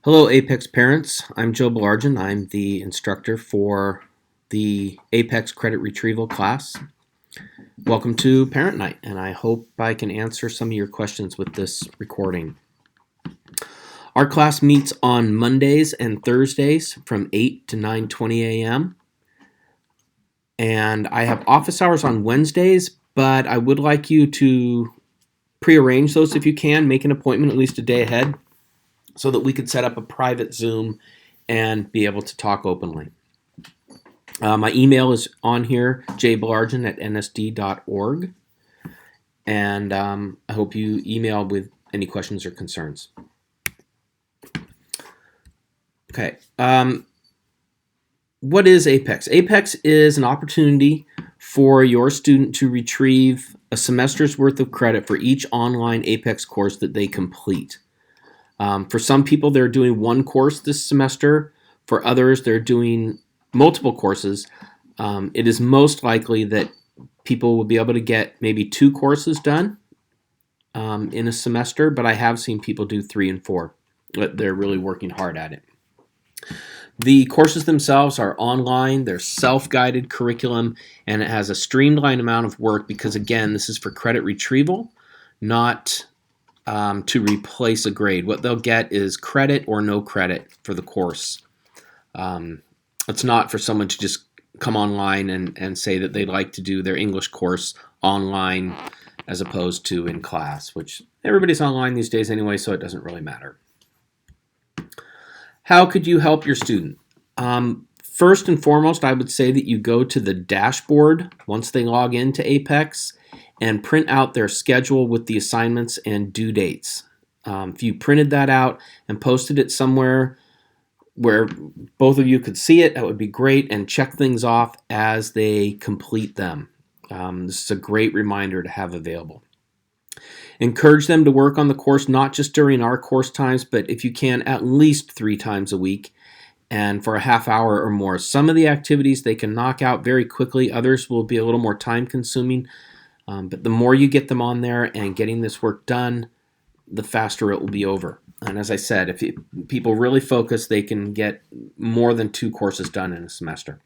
Hello, Apex parents. I'm Joe Baillargeon. I'm the instructor for the Apex Credit Retrieval class. Welcome to Parent Night, and I hope I can answer some of your questions with this recording. Our class meets on Mondays and Thursdays from 8 to 9:20 a.m. And I have office hours on Wednesdays, but I would like you to prearrange those if you can. Make an appointment at least a day ahead so that we could set up a private Zoom and be able to talk openly. My email is on here, jbaillargeon@nsd.org, and I hope you email with any questions or concerns. Okay, what is Apex? Apex is an opportunity for your student to retrieve a semester's worth of credit for each online Apex course that they complete. For some people, they're doing one course this semester. For others, they're doing multiple courses. It is most likely that people will be able to get maybe 2 courses done in a semester, but I have seen people do 3 and 4. But they're really working hard at it. The courses themselves are online. They're self-guided curriculum, and it has a streamlined amount of work because, again, this is for credit retrieval, not to replace a grade. What they'll get is credit or no credit for the course. It's not for someone to just come online and say that they'd like to do their English course online as opposed to in class, which everybody's online these days anyway, so it doesn't really matter. How could you help your student? First and foremost, I would say that you go to the dashboard once they log into Apex and print out their schedule with the assignments and due dates. If you printed that out and posted it somewhere where both of you could see it, that would be great, and check things off as they complete them. This is a great reminder to have available. Encourage them to work on the course not just during our course times, but if you can, at least 3 times a week and for a half hour or more. Some of the activities they can knock out very quickly. Others will be a little more time consuming. But the more you get them on there and getting this work done, the faster it will be over. And as I said, if people really focus, they can get more than 2 courses done in a semester.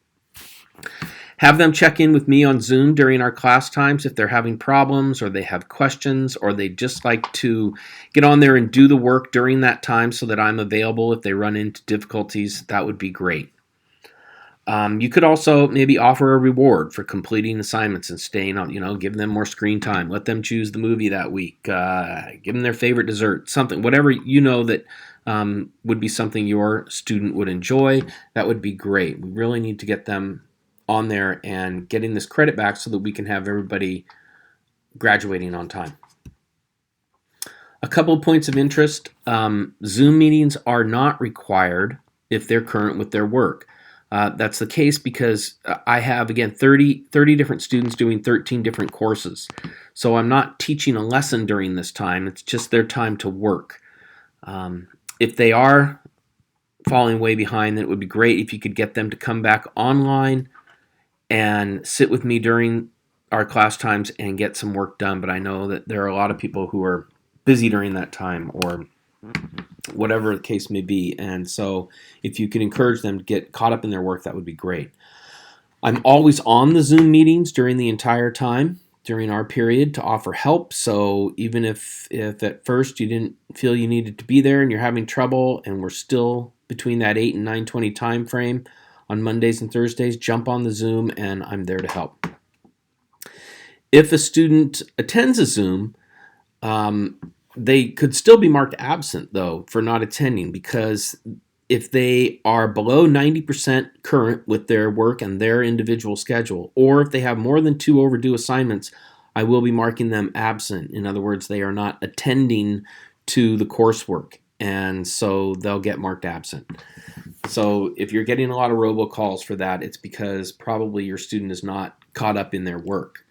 Have them check in with me on Zoom during our class times if they're having problems or they have questions or they just like to get on there and do the work during that time so that I'm available if they run into difficulties. That would be great. You could also maybe offer a reward for completing assignments and staying on, give them more screen time. Let them choose the movie that week. Give them their favorite dessert, something, whatever that would be something your student would enjoy. That would be great. We really need to get them on there and getting this credit back so that we can have everybody graduating on time. A couple of points of interest. Zoom meetings are not required if they're current with their work. That's the case because I have, again, 30 different students doing 13 different courses. So I'm not teaching a lesson during this time. It's just their time to work. If they are falling way behind, then it would be great if you could get them to come back online and sit with me during our class times and get some work done. But I know that there are a lot of people who are busy during that time or whatever the case may be. And so if you can encourage them to get caught up in their work, that would be great. I'm always on the Zoom meetings during the entire time, during our period, to offer help. So even if at first you didn't feel you needed to be there and you're having trouble and we're still between that 8 and 9:20 time frame on Mondays and Thursdays, jump on the Zoom and I'm there to help. If a student attends a Zoom, they could still be marked absent, though, for not attending, because if they are below 90% current with their work and their individual schedule, or if they have more than 2 overdue assignments, I will be marking them absent. In other words, they are not attending to the coursework, and so they'll get marked absent. So if you're getting a lot of robocalls for that, it's because probably your student is not caught up in their work.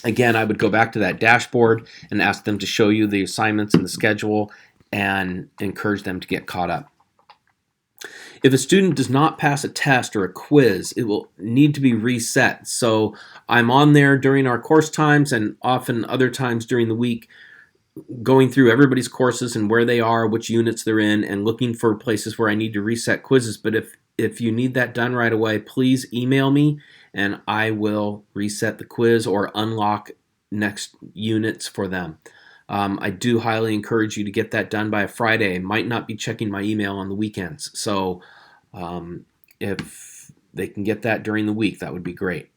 Again, I would go back to that dashboard and ask them to show you the assignments and the schedule and encourage them to get caught up. If a student does not pass a test or a quiz, it will need to be reset. So I'm on there during our course times and often other times during the week going through everybody's courses and where they are, which units they're in, and looking for places where I need to reset quizzes. But if you need that done right away, please email me and I will reset the quiz or unlock next units for them. I do highly encourage you to get that done by a Friday. I might not be checking my email on the weekends, so if they can get that during the week, that would be great.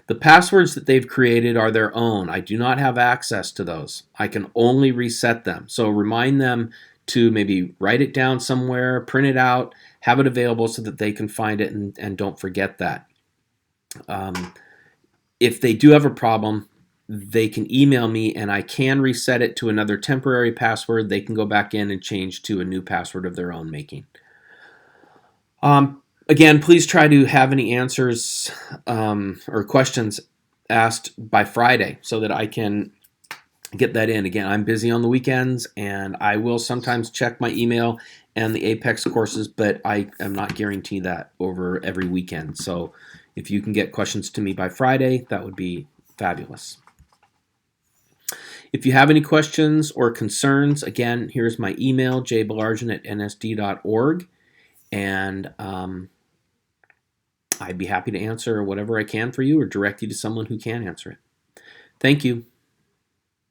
The passwords that they've created are their own. I do not have access to those. I can only reset them. So remind them to maybe write it down somewhere, print it out, have it available so that they can find it and don't forget that. If they do have a problem, they can email me and I can reset it to another temporary password. They can go back in and change to a new password of their own making. Again, please try to have any answers or questions asked by Friday so that I can get that in. Again, I'm busy on the weekends and I will sometimes check my email and the Apex courses, but I am not guaranteed that over every weekend. So if you can get questions to me by Friday, that would be fabulous. If you have any questions or concerns, again, here's my email, jbaillargeon@nsd.org, and I'd be happy to answer whatever I can for you or direct you to someone who can answer it. Thank you.